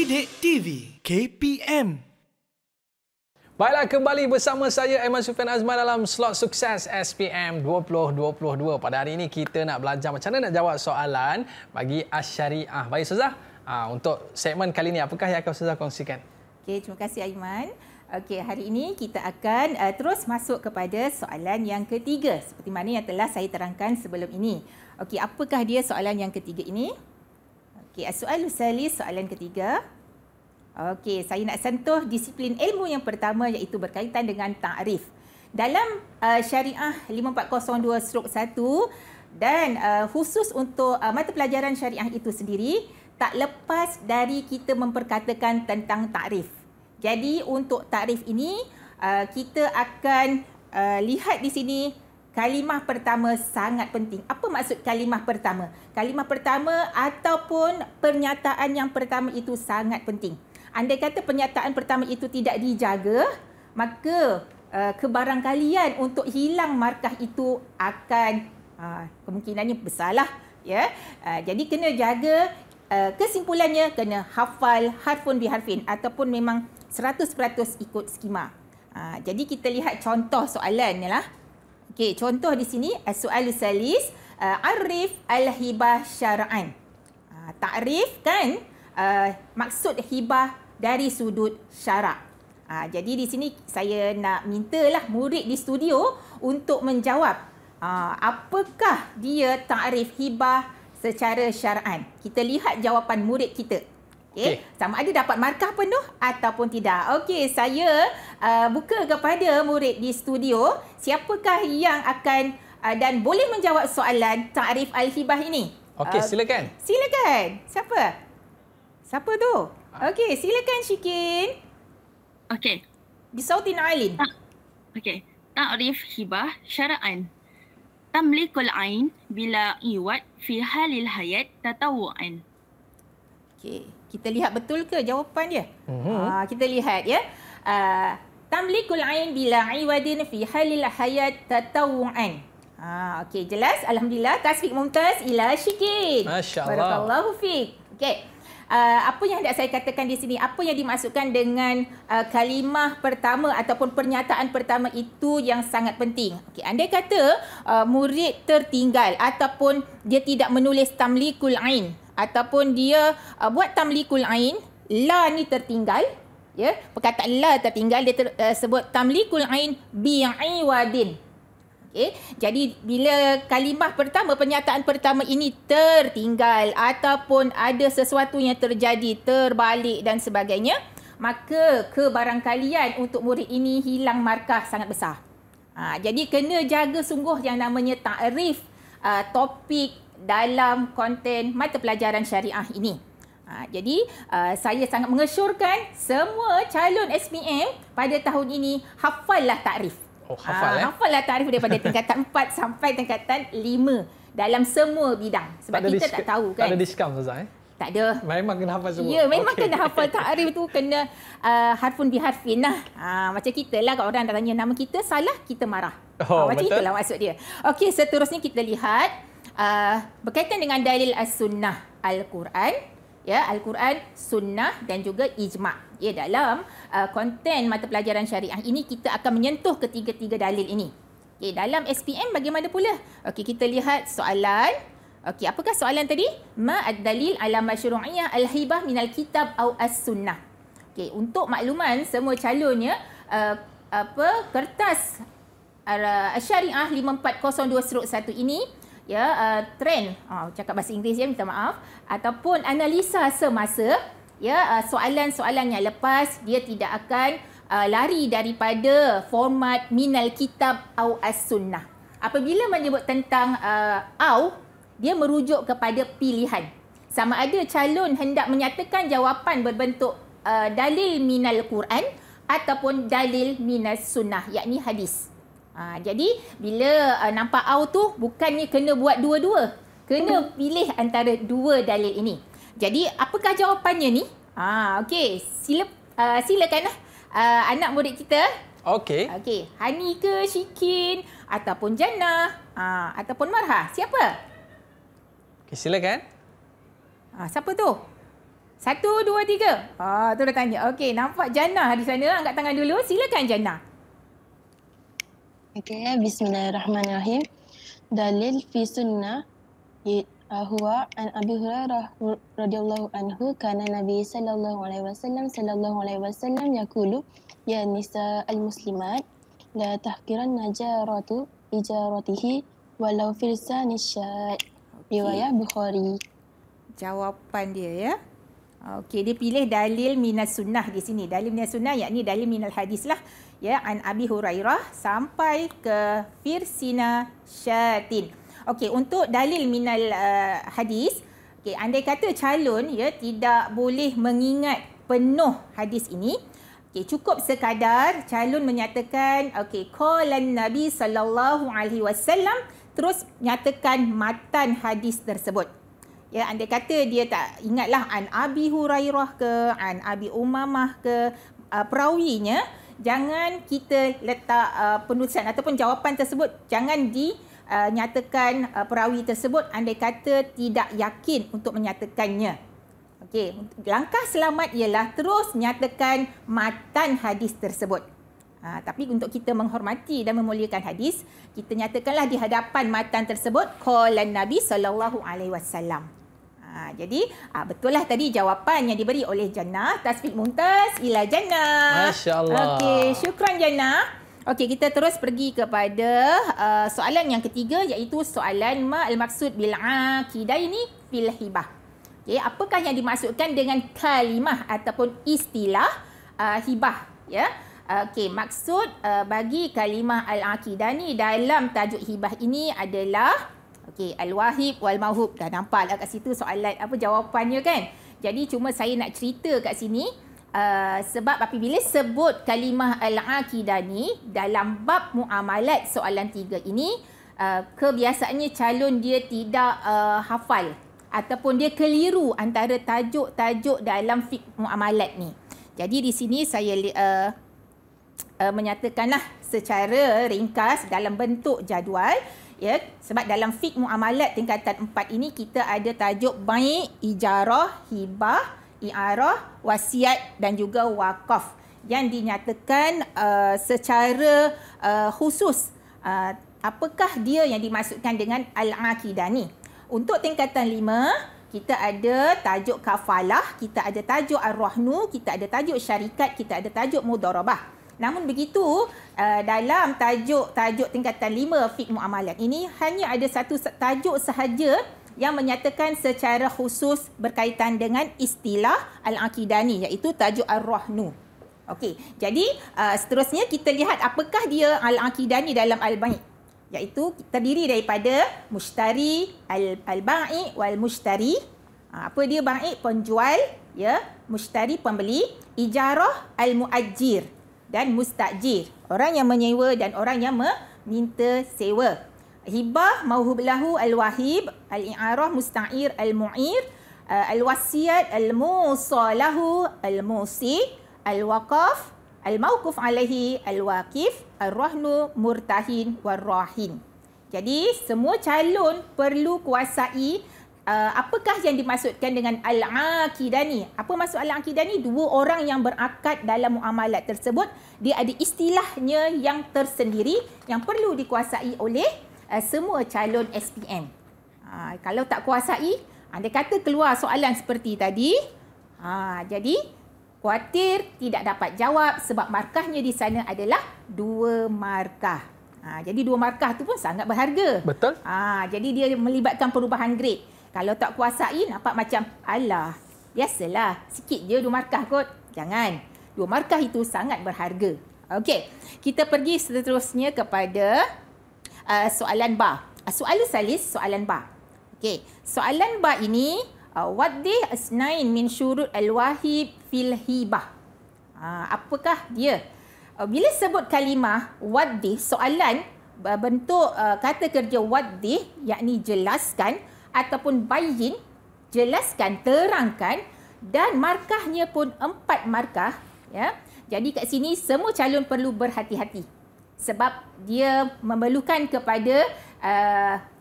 Didik TV KPM. Baiklah, kembali bersama saya Aiman Sufian Azman dalam slot sukses SPM 2022. Pada hari ini kita nak belajar macam mana nak jawab soalan bagi Asy-Syariah. Baik Ustazah, untuk segmen kali ini apakah yang akan Ustazah kongsikan? Okey, terima kasih Aiman. Okey, hari ini kita akan terus masuk kepada soalan yang ketiga seperti mana yang telah saya terangkan sebelum ini. Okey, apakah dia soalan yang ketiga ini? Okey, soalan salis, soalan ketiga. Okey, saya nak sentuh disiplin ilmu yang pertama iaitu berkaitan dengan ta'rif. Dalam Syariah 5402/1 dan khusus untuk mata pelajaran syariah itu sendiri, tak lepas dari kita memperkatakan tentang ta'rif. Jadi untuk ta'rif ini kita akan lihat di sini kalimah pertama sangat penting. Apa maksud kalimah pertama? Kalimah pertama ataupun pernyataan yang pertama itu sangat penting. Andai kata pernyataan pertama itu tidak dijaga, maka kebarangkalian untuk hilang markah itu akan kemungkinannya besarlah, ya. Jadi kena jaga, kesimpulannya kena hafal harfun biharfin ataupun memang 100% ikut skema. Jadi kita lihat contoh soalannya lah. Okey, contoh di sini soal salis, arif al-hibah syara'an. Ta'rif kan maksud hibah dari sudut syarak. Jadi di sini saya nak mintalah murid di studio untuk menjawab apakah dia ta'rif hibah secara syara'an. Kita lihat jawapan murid kita. Okay. Sama ada dapat markah penuh ataupun tidak. Okey, saya buka kepada murid di studio. Siapakah yang akan dan boleh menjawab soalan ta'rif al-hibah ini? Okey, silakan. Silakan. Siapa tu? Okey, silakan Syikin. Okey. Bisautin alin. Okey. Ta'rif hibah syara'an. Tamlikul ain bila iwat fi halil hayat tatawu'an. Okey, kita lihat betul ke jawapan dia? Kita lihat ya. Tamlikul ain bila iwadin fi halil hayat tatawu'an. Okey, jelas. Alhamdulillah. Tasfiq mumtaz ila Syikin. Masya-Allah. Barakallahu fiik. Okey. Apa yang hendak saya katakan di sini, apa yang dimaksudkan dengan kalimah pertama ataupun pernyataan pertama itu yang sangat penting. Okey, andai kata murid tertinggal ataupun dia tidak menulis tamlikul ain ataupun dia buat tamlikul ain, la ni tertinggal, ya, perkataan la tertinggal, dia sebut tamlikul ain bi'iwadin. Okay. Jadi bila kalimah pertama, pernyataan pertama ini tertinggal ataupun ada sesuatu yang terjadi, terbalik dan sebagainya, maka kebarangkalian untuk murid ini hilang markah sangat besar. Jadi kena jaga sungguh yang namanya ta'rif topik dalam konten mata pelajaran syariah ini. Jadi saya sangat mengesyorkan semua calon SPM pada tahun ini hafallah ta'rif. Hafallah ta'rif daripada tingkatan 4 sampai tingkatan 5 dalam semua bidang. Sebab kita tak tahu kan. Tak ada diskam Ustazah? Tak ada. Memang kena hafal semua? Ya, memang kena hafal ta'rif tu, kena harfun biharfin lah. Macam kita lah, kalau orang tanya nama kita salah, kita marah. Macam betul? Itulah maksud dia. Okey, seterusnya kita lihat berkaitan dengan dalil as-sunnah Al-Quran. Ya, Al-Quran, sunnah dan juga ijma'. Ya, dalam konten mata pelajaran syariah ini kita akan menyentuh ketiga-tiga dalil ini. Okey, dalam SPM bagaimana pula? Okey, kita lihat soalan. Okey, apakah soalan tadi? Ma ad-dalil ala masyru'iyyah al-hibah minal kitab au as-sunnah. Okey, untuk makluman semua calonnya kertas Syariah 5402/1 ini, ya, trend, cakap bahasa Inggeris ya, minta maaf, ataupun analisa semasa, ya, soalan-soalan yang lepas dia tidak akan lari daripada format minal kitab au as-sunnah. Apabila menyebut tentang au, dia merujuk kepada pilihan. Sama ada calon hendak menyatakan jawapan berbentuk dalil minal Quran ataupun dalil minas sunnah, yakni hadis. Jadi bila nampak au tu bukannya kena buat dua-dua. Kena pilih antara dua dalil ini. Jadi apakah jawapannya ni? Okey, silakanlah anak murid kita. Okey. Okey, Hani ke Syikin ataupun Jannah ataupun Marha? Siapa? Okey, silakan. Siapa tu? 1, 2, 3. Tu dah tanya. Okey, nampak Jannah di sana. Angkat tangan dulu. Silakan Jannah. Okey, bismillahirrahmanirrahim. Dalil fi sunnah huwa an Abi Hurairah radhiyallahu anhu kana Nabi sallallahu alaihi wasallam yaqulu ya nisa al-muslimat la tahqiranna jaratu ijaratihi walau firsani syai. Riwayat Bukhari. Jawapan dia ya. Okey, dia pilih dalil minas sunnah di sini. Dalil minas sunnah yakni dalil minal hadis lah. Ya, an Abi Hurairah sampai ke firsina syatin. Okey, untuk dalil minal hadis, okey, andai kata calon ya tidak boleh mengingat penuh hadis ini, okey, cukup sekadar calon menyatakan okey, qalan Nabi sallallahu alaihi wasallam, terus nyatakan matan hadis tersebut. Ya, andai kata dia tak ingatlah an Abi Hurairah ke, an Abi Umamah ke, perawinya, jangan kita letak penulisan ataupun jawapan tersebut jangan dinyatakan perawi tersebut andai kata tidak yakin untuk menyatakannya. Okey, langkah selamat ialah terus nyatakan matan hadis tersebut. Tapi untuk kita menghormati dan memuliakan hadis, kita nyatakanlah di hadapan matan tersebut qalan Nabi sallallahu alaihi wasallam. Jadi betul lah tadi jawapan yang diberi oleh Jannah. Tasfiq Mumtaz ila Jannah. Masya-Allah. Okey, syukran Jannah. Okey, kita terus pergi kepada soalan yang ketiga, iaitu soalan ma al-maksud bil aqidaini fil hibah. Okey, apakah yang dimaksudkan dengan kalimah ataupun istilah hibah ya? Okey, maksud bagi kalimah al-aqidani dalam tajuk hibah ini adalah okey, al-wahib wal mauhub. Dah nampak lah kat situ soalan jawapannya kan. Jadi cuma saya nak cerita kat sini sebab apabila sebut kalimah al-aqidani dalam bab muamalat soalan 3 ini, kebiasaannya calon dia tidak hafal ataupun dia keliru antara tajuk-tajuk dalam fiqh muamalat ni. Jadi di sini saya menyatakanlah secara ringkas dalam bentuk jadual ya, sebab dalam fiqh muamalat tingkatan 4 ini kita ada tajuk bai', ijarah, hibah, i'arah, wasiat dan juga wakaf yang dinyatakan secara khusus apakah dia yang dimaksudkan dengan al-aqidani. Untuk tingkatan 5 kita ada tajuk kafalah, kita ada tajuk ar-rahnu, kita ada tajuk syarikat, kita ada tajuk mudharabah. Namun begitu, dalam tajuk tingkatan 5 fiqh muamalat ini hanya ada satu tajuk sahaja yang menyatakan secara khusus berkaitan dengan istilah al-aqidani, iaitu tajuk ar-rahnu. Okey, jadi seterusnya kita lihat apakah dia al-aqidani dalam al-bai', iaitu terdiri daripada mushtari, al-bai' wal mushtari. Apa dia bai'? Penjual, ya, mushtari pembeli, ijarah al-muajjir dan mustajir, orang yang menyewa dan orang yang meminta sewa. Hibah mauhub lahu al-wahib, al-i'arah musta'ir al-mu'ir, al-wasiyat al-musalahu al-musi, al-waqaf al-mawquf alaihi al-waqif, ar-rahnu murtahin war-rahin. Jadi semua calon perlu kuasai apakah yang dimaksudkan dengan al-aqidani. Apa maksud al-aqidani? Dua orang yang berakad dalam muamalat tersebut, dia ada istilahnya yang tersendiri yang perlu dikuasai oleh semua calon SPM. Kalau tak kuasai, anda kata keluar soalan seperti tadi, jadi khuatir tidak dapat jawab sebab markahnya di sana adalah 2 markah. Jadi 2 markah tu pun sangat berharga. Betul. Jadi dia melibatkan perubahan grade. Kalau tak kuasai, nampak macam, alah, biasalah, sikit je 2 markah kot. Jangan. 2 markah itu sangat berharga. Okey, kita pergi seterusnya kepada soalan ba. Soalan salis, soalan ba. Okey, soalan ba ini, waddih asnain min syurut al-wahib fil hibah. Apakah dia? Bila sebut kalimah waddih, soalan bentuk kata kerja waddih, yakni jelaskan ataupun bayin, jelaskan, terangkan, dan markahnya pun 4 markah. Ya. Jadi kat sini semua calon perlu berhati-hati sebab dia memerlukan kepada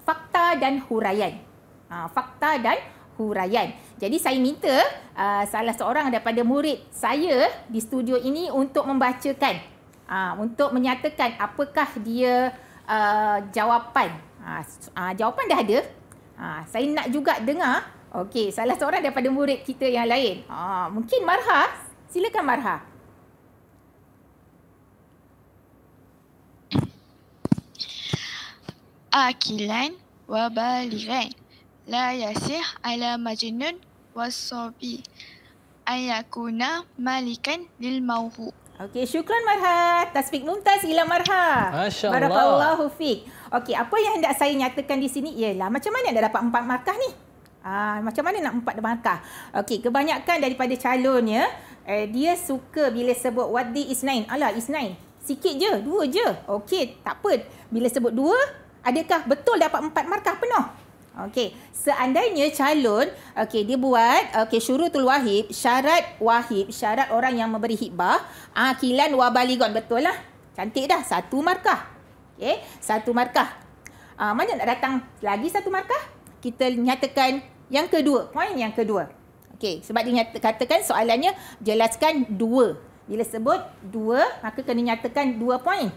fakta dan huraian. Fakta dan huraian. Jadi saya minta salah seorang daripada murid saya di studio ini untuk membacakan, untuk menyatakan apakah dia jawapan. Jawapan dah ada. Saya nak juga dengar. Okey, salah seorang daripada murid kita yang lain. Mungkin Marha. Silakan Marha. Akilan wa balighan la yasih ala majnun wasobi ayakuna malikan lil mauhu. Okey, syukran Marha. Tasfik mumtaz ila Marha. Masya-Allah. Barakallahu fiik. Okey, apa yang hendak saya nyatakan di sini ialah macam mana nak dapat 4 markah ni? Macam mana nak 4 markah? Okey, kebanyakan daripada calonnya dia suka bila sebut what day is 9. Alah, is 9. Sikit je, 2 je. Okey, tak apa. Bila sebut 2, adakah betul dapat 4 markah penuh? Okey, seandainya calon dia buat syurutul wahib, syarat wahib, syarat orang yang memberi hibah, akilan wa baligon, betul lah. Cantik dah, 1 markah. Okey, 1 markah. Mana nak datang lagi 1 markah? Kita nyatakan yang kedua, poin yang kedua. Okey, sebab dia katakan soalannya jelaskan 2. Bila sebut 2, maka kena nyatakan 2 poin.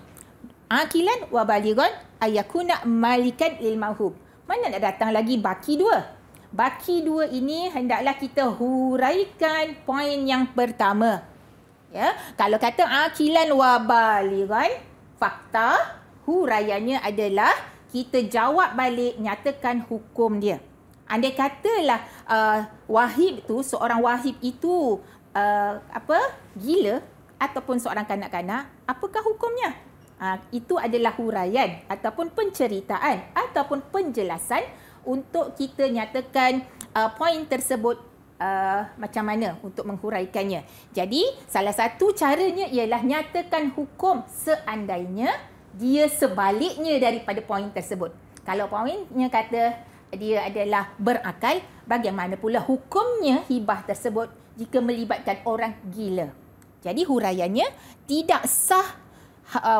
Akilan wa baligon ayakuna malikan lil mauhub. Mana nak datang lagi baki 2? Baki 2 ini hendaklah kita huraikan poin yang pertama. Ya, kalau kata akilan wa baligon, fakta huraiannya adalah kita jawab balik, nyatakan hukum dia. Andai katalah wahib tu, seorang wahib itu gila ataupun seorang kanak-kanak, apakah hukumnya? Itu adalah huraian ataupun penceritaan ataupun penjelasan untuk kita nyatakan poin tersebut macam mana untuk menghuraikannya. Jadi salah satu caranya ialah nyatakan hukum seandainya dia sebaliknya daripada poin tersebut. Kalau poinnya kata dia adalah berakal, bagaimana pula hukumnya hibah tersebut jika melibatkan orang gila? Jadi huraiannya tidak sah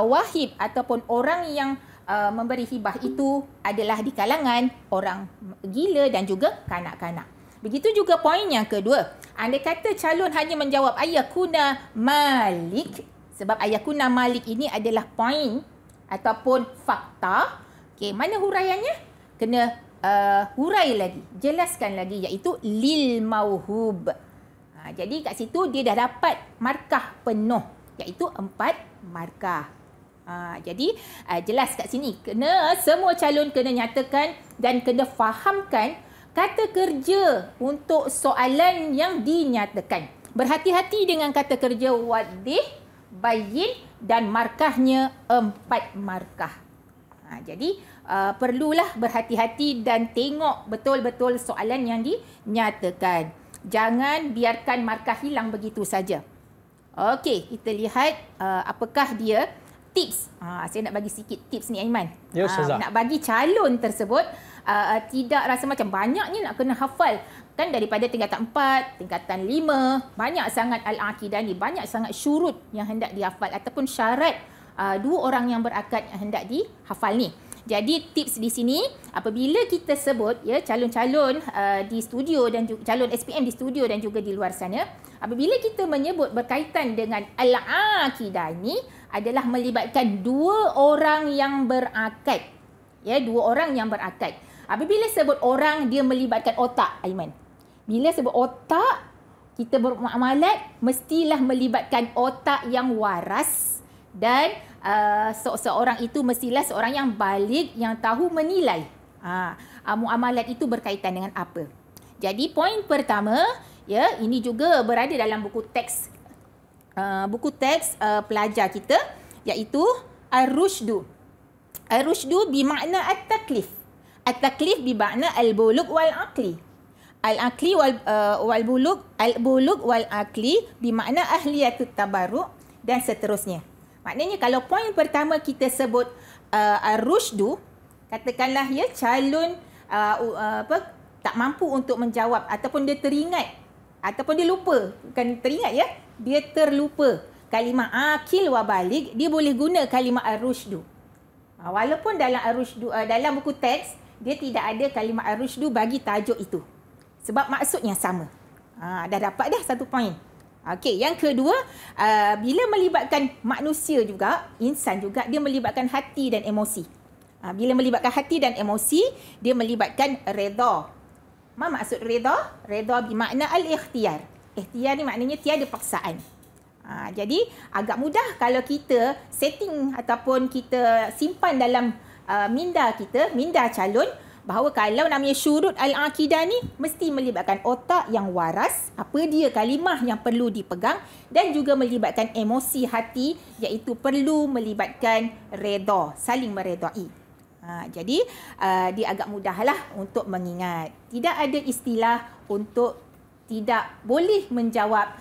wahib ataupun orang yang memberi hibah itu adalah di kalangan orang gila dan juga kanak-kanak. Begitu juga poin yang kedua. Andai kata calon hanya menjawab ayakuna malik, sebab ayakuna malik ini adalah poin ataupun fakta. Okey, mana huraiannya? Kena hurai lagi, jelaskan lagi, iaitu lil mauhub. Jadi kat situ dia dah dapat markah penuh, iaitu 4 markah. Jadi jelas kat sini, kena semua calon kena nyatakan dan kena fahamkan kata kerja untuk soalan yang dinyatakan. Berhati-hati dengan kata kerja wadih, bayin dan markahnya 4 markah. Jadi perlulah berhati-hati dan tengok betul-betul soalan yang dinyatakan. Jangan biarkan markah hilang begitu saja. Okey, kita lihat apakah dia tips. Saya nak bagi sikit tips ni, Aiman. Ya, Ustazah. Nak bagi calon tersebut tidak rasa macam banyaknya nak kena hafal. Kan daripada tingkatan 4, tingkatan 5, banyak sangat al-aqidah ni, banyak sangat syurut yang hendak dihafal ataupun syarat 2 orang yang berakad yang hendak dihafal ni. Jadi tips di sini, apabila kita sebut ya calon-calon di studio dan calon SPM di studio dan juga di luar sana, apabila kita menyebut berkaitan dengan al-aqidah ini adalah melibatkan 2 orang yang berakad. Ya, 2 orang yang berakad. Apabila sebut orang, dia melibatkan otak, Aiman. Bila sebut otak, kita bermuamalat mestilah melibatkan otak yang waras dan seorang itu mestilah seorang yang baligh, yang tahu menilai muamalat itu berkaitan dengan apa. Jadi poin pertama, ya, ini juga berada dalam buku teks pelajar kita, iaitu ar-rusydu. Ar-rusydu bermakna at-taklif. At-taklif bermakna al-bulugh wal-aqli. Al-aqli wal-bulugh, al-bulugh wal-aqli bermakna ahliyatut tabarruk dan seterusnya. Maknanya kalau poin pertama kita sebut ar-rusydu, katakanlah ya calon tak mampu untuk menjawab ataupun dia teringat ataupun dia lupa, bukan teringat ya, dia terlupa kalimah akil wa baligh, dia boleh guna kalimah ar-rusydu. Walaupun dalam ar-rusydu dalam buku teks dia tidak ada kalimah ar-rusydu bagi tajuk itu. Sebab maksudnya sama. Dah dapat dah 1 poin. Okey, yang kedua, bila melibatkan manusia juga, insan juga, dia melibatkan hati dan emosi. Bila melibatkan hati dan emosi, dia melibatkan redha. Apa maksud redha? Redha bermakna al-ikhtiyar. Ikhtiyar ni maknanya tiada paksaan. Jadi agak mudah kalau kita setting ataupun kita simpan dalam minda kita, minda calon, bahawa kalau namanya syurut al-aqidah ni mesti melibatkan otak yang waras, apa dia kalimah yang perlu dipegang, dan juga melibatkan emosi hati, iaitu perlu melibatkan redha, saling meredai. Jadi dia agak mudahlah untuk mengingat. Tidak ada istilah untuk tidak boleh menjawab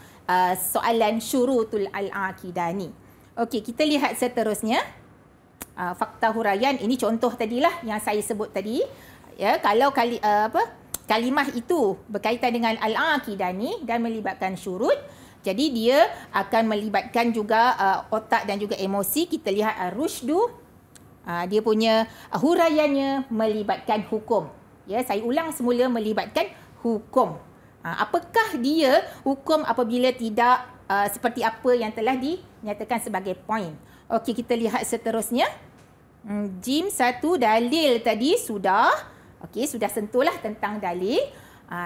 soalan syurutul al-aqidah ni. Okey, kita lihat seterusnya. Fakta huraian, ini contoh tadilah yang saya sebut tadi. Ya, kalau kalimah itu berkaitan dengan al-aqidah ni dan melibatkan syurut, jadi dia akan melibatkan juga otak dan juga emosi. Kita lihat rusydu. Dia punya huraiannya melibatkan hukum. Ya, saya ulang semula, melibatkan hukum. Apakah dia hukum apabila tidak seperti apa yang telah dinyatakan sebagai poin? Okey, kita lihat seterusnya. Jim 1 dalil tadi sudah. Okey, sudah sentuhlah tentang dalil.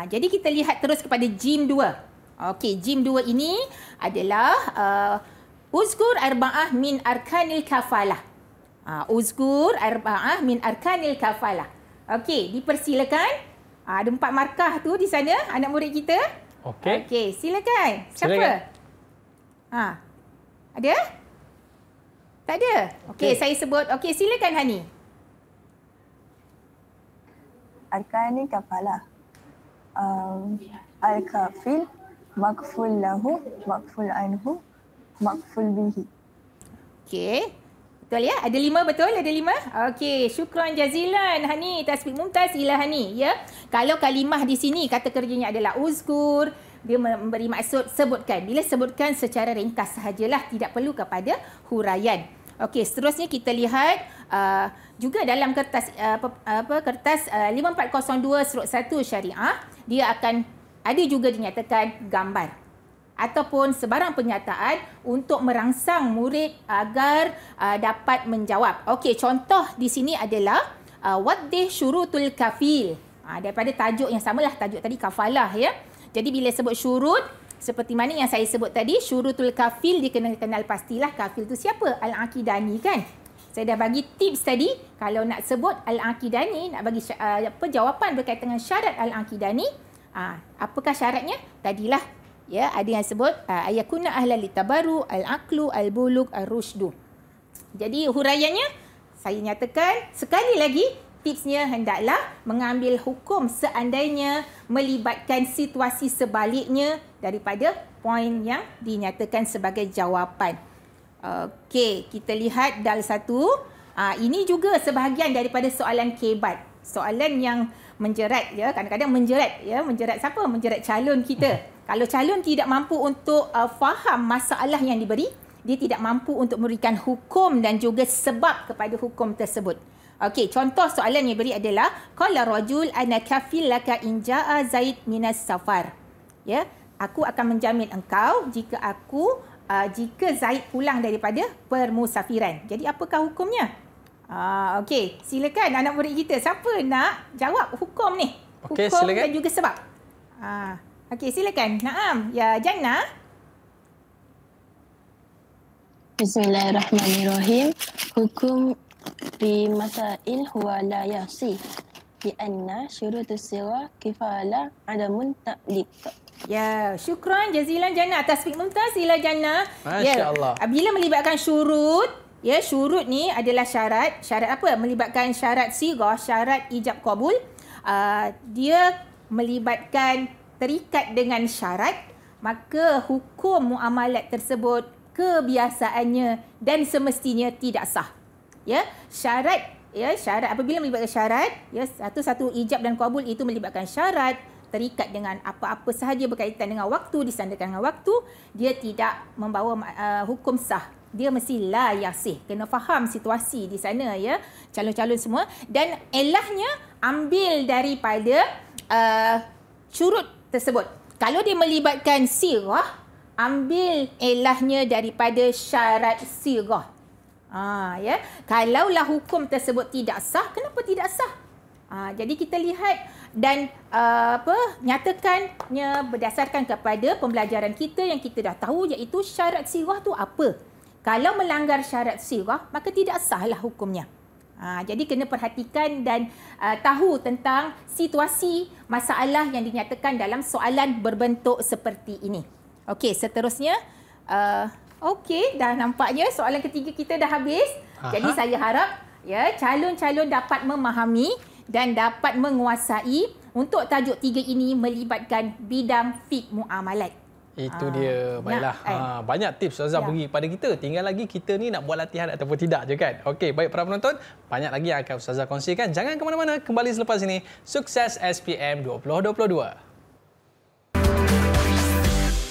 Jadi kita lihat terus kepada Jim 2. Okey, Jim 2 ini adalah uzkur arba'ah min arkanil kafalah. Uzkur arba'ah min arkanil kafalah. Okey, dipersilakan. Ada 4 markah tu di sana, anak murid kita. Okey. Okey, silakan. Siapa? Silakan. Ada? Tak ada? Okey, saya sebut. Okey, silakan Hani. Arkanil kafalah. Al-kafil, makful lahu, makful anhu, makful bihi. Okey. Betul ya? Ada 5 betul? Ada 5? Okey, syukran jazilan Hani. Tasbih mumtaz ila Hani. Ya. Kalau kalimah di sini kata kerjanya adalah uzkur, dia memberi maksud sebutkan. Bila sebutkan secara ringkas sahajalah, tidak perlu kepada huraian. Okey, seterusnya kita lihat juga dalam kertas kertas 5402/1 syariah, dia akan ada juga dinyatakan gambar ataupun sebarang pernyataan untuk merangsang murid agar dapat menjawab. Okey, contoh di sini adalah waddih syurutul kafil. Daripada tajuk yang samalah, tajuk tadi kafalah ya. Jadi bila sebut syurut, seperti mana yang saya sebut tadi, syurutul kafil, dia kena kenal pastilah kafil tu siapa? Al-Aqidani kan. Saya dah bagi tips tadi, kalau nak sebut Al-Aqidani, nak bagi jawapan berkaitan dengan syarat Al-Aqidani, apakah syaratnya? Tadilah ya, ada yang sebut ayakuna ahlal litabaru, al-aqlu, al-bulug, al-rusydu. Jadi huraiannya saya nyatakan sekali lagi, tipsnya hendaklah mengambil hukum seandainya melibatkan situasi sebaliknya daripada poin yang dinyatakan sebagai jawapan. Okey, kita lihat dal 1. Ini juga sebahagian daripada soalan kebat. Soalan yang menjerat ya, kadang-kadang menjerat ya, menjerat siapa? Menjerat calon kita. Kalau calon tidak mampu untuk faham masalah yang diberi, dia tidak mampu untuk memberikan hukum dan juga sebab kepada hukum tersebut. Okey, contoh soalan yang diberi adalah qala rajul ana kafil laka in jaa Zaid minas safar. Ya, aku akan menjamin engkau jika Zaid pulang daripada permusafiran. Jadi apakah hukumnya? Okey, silakan anak murid kita. Siapa nak jawab hukum ni? Okey, hukum silakan. dan juga sebab. Okey, silakan. Naam, ya Jannah. Bismillahirrahmanirrahim. Hukum fi masail huwa la yasih bi anna syurutus siwa kifala adamun ta'liq. Ya, syukran jazilan Jannah. Tasbih mumtaz ila Jannah. Masya-Allah. Ya, bila melibatkan syurut, ya, syurut ni adalah syarat. Syarat apa? Melibatkan syarat sighah, syarat ijab qabul. Dia melibatkan terikat dengan syarat, maka hukum muamalat tersebut kebiasaannya dan semestinya tidak sah. Ya, syarat apabila melibatkan syarat, ya, satu ijab dan qabul itu melibatkan syarat, terikat dengan apa-apa sahaja berkaitan dengan waktu, disandarkan dengan waktu, dia tidak membawa hukum sah. Dia mesti la yasih. Kena faham situasi di sana ya, calon-calon semua. Dan elahnya ambil daripada syurut tersebut. Kalau dia melibatkan sirah, ambil elahnya daripada syarat sirah. Ya. Kalaulah hukum tersebut tidak sah, kenapa tidak sah? Jadi kita lihat dan nyatakannya berdasarkan kepada pembelajaran kita yang kita dah tahu, iaitu syarat sirah tu apa. Kalau melanggar syarat sirah, maka tidak sahlah hukumnya. Jadi kena perhatikan dan tahu tentang situasi masalah yang dinyatakan dalam soalan berbentuk seperti ini. Okey, seterusnya. Okey, dah nampaknya soalan ketiga kita dah habis. Jadi saya harap ya calon-calon dapat memahami dan dapat menguasai untuk tajuk 3 ini melibatkan bidang fiqh muamalat. Itu dia. Baiklah. Banyak tips Ustazah bagi pada kita. Tinggal lagi kita ni nak buat latihan ataupun tidak je kan. Okey, baik para penonton. Banyak lagi yang akan Ustazah kongsikan. Jangan ke mana-mana. Kembali selepas ini. Sukses SPM 2022.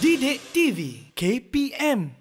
Didik TV KPM